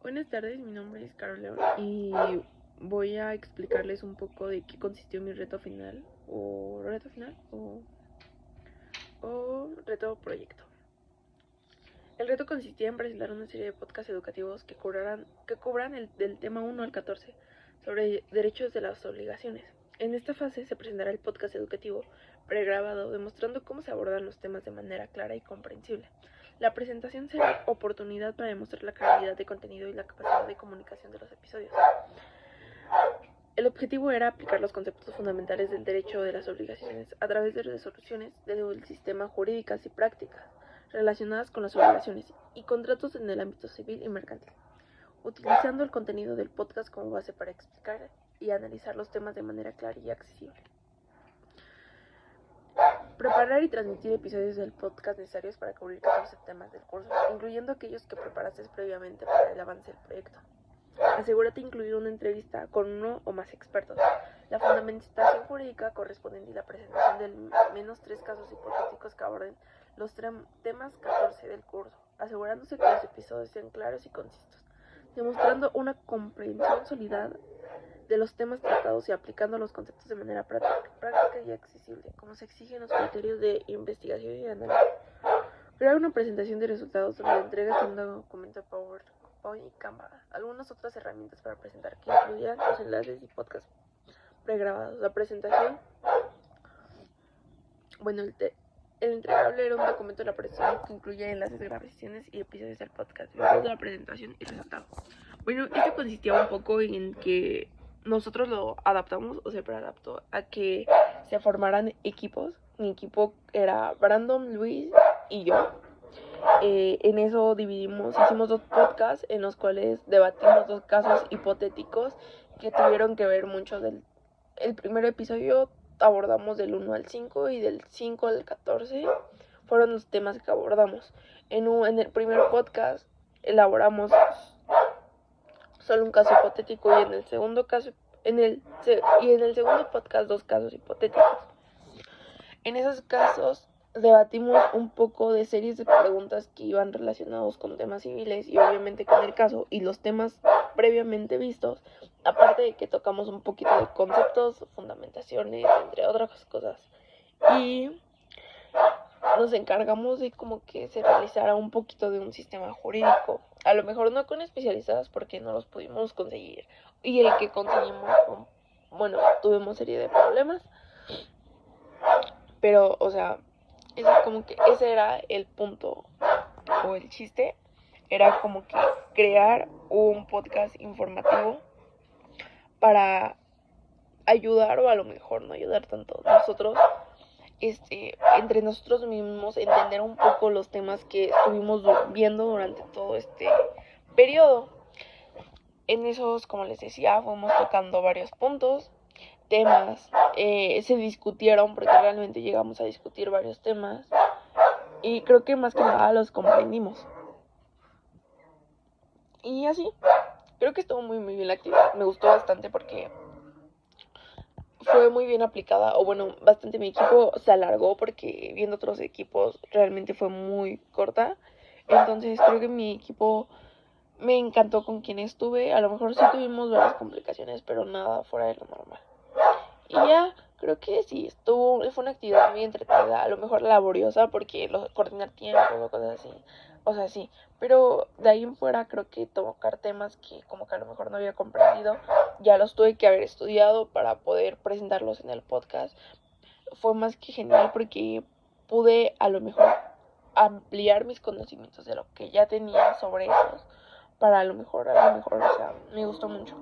Buenas tardes, mi nombre es Carol León y voy a explicarles un poco de qué consistió mi reto final o reto proyecto. El reto consistía en presentar una serie de podcasts educativos que cubran del tema 1 al 14 sobre derechos de las obligaciones. En esta fase se presentará el podcast educativo pregrabado demostrando cómo se abordan los temas de manera clara y comprensible. La presentación será oportunidad para demostrar la calidad de contenido y la capacidad de comunicación de los episodios. El objetivo era aplicar los conceptos fundamentales del derecho de las obligaciones a través de resoluciones del sistema jurídicas y prácticas relacionadas con las obligaciones y contratos en el ámbito civil y mercantil, utilizando el contenido del podcast como base para explicar y analizar los temas de manera clara y accesible. Preparar y transmitir episodios del podcast necesarios para cubrir 14 temas del curso, incluyendo aquellos que preparaste previamente para el avance del proyecto. Asegúrate de incluir una entrevista con uno o más expertos, la fundamentación jurídica correspondiente y la presentación de menos 3 casos hipotéticos que aborden los temas 14 del curso, asegurándose que los episodios sean claros y concisos, demostrando una comprensión sólida de los temas tratados y aplicando los conceptos de manera práctica y accesible, como se exigen los criterios de investigación y análisis. Crear una presentación de resultados donde entregas un documento de PowerPoint y Canva. Algunas otras herramientas para presentar que incluyan los enlaces y podcasts pregrabados. La presentación, el entregable era un documento de la presentación que incluye enlaces de grabaciones y episodios del podcast, videos de la presentación y resultados. Esto consistía un poco en que nosotros lo adaptamos o se preadaptó a que se formaran equipos. Mi equipo era Brandon, Luis y yo. En eso hicimos 2 podcasts en los cuales debatimos 2 casos hipotéticos que tuvieron que ver mucho el primer episodio. Abordamos del 1 al 5 y del 5 al 14 fueron los temas que abordamos. En el primer podcast elaboramos solo un caso hipotético y en el segundo podcast 2 casos hipotéticos. En esos casos debatimos un poco de series de preguntas que iban relacionados con temas civiles y obviamente con el caso y los temas previamente vistos, aparte de que tocamos un poquito de conceptos, fundamentaciones, entre otras cosas. Y nos encargamos de como que se realizara un poquito de un sistema jurídico, a lo mejor no con especializadas porque no los pudimos conseguir, y el que conseguimos, tuvimos serie de problemas, pero ese era el punto o el chiste, era como que crear un podcast informativo para ayudar, o a lo mejor no ayudar tanto nosotros, entre nosotros mismos, entender un poco los temas que estuvimos viendo durante todo este periodo. En esos, como les decía, fuimos tocando varios temas, se discutieron porque realmente llegamos a discutir varios temas y creo que más que nada los comprendimos. Y así, creo que estuvo muy bien la actividad, me gustó bastante porque fue muy bien aplicada, bastante. Mi equipo se alargó porque viendo otros equipos realmente fue muy corta. Entonces creo que mi equipo me encantó con quien estuve. A lo mejor sí tuvimos varias complicaciones, pero nada fuera de lo normal. Y ya, creo que sí, fue una actividad muy entretenida, a lo mejor laboriosa porque coordinar tiempo o cosas así. O sea, sí, pero de ahí en fuera creo que tocar temas que como que a lo mejor no había comprendido, ya los tuve que haber estudiado para poder presentarlos en el podcast. Fue más que genial porque pude a lo mejor ampliar mis conocimientos de lo que ya tenía sobre esos, para a lo mejor, me gustó mucho.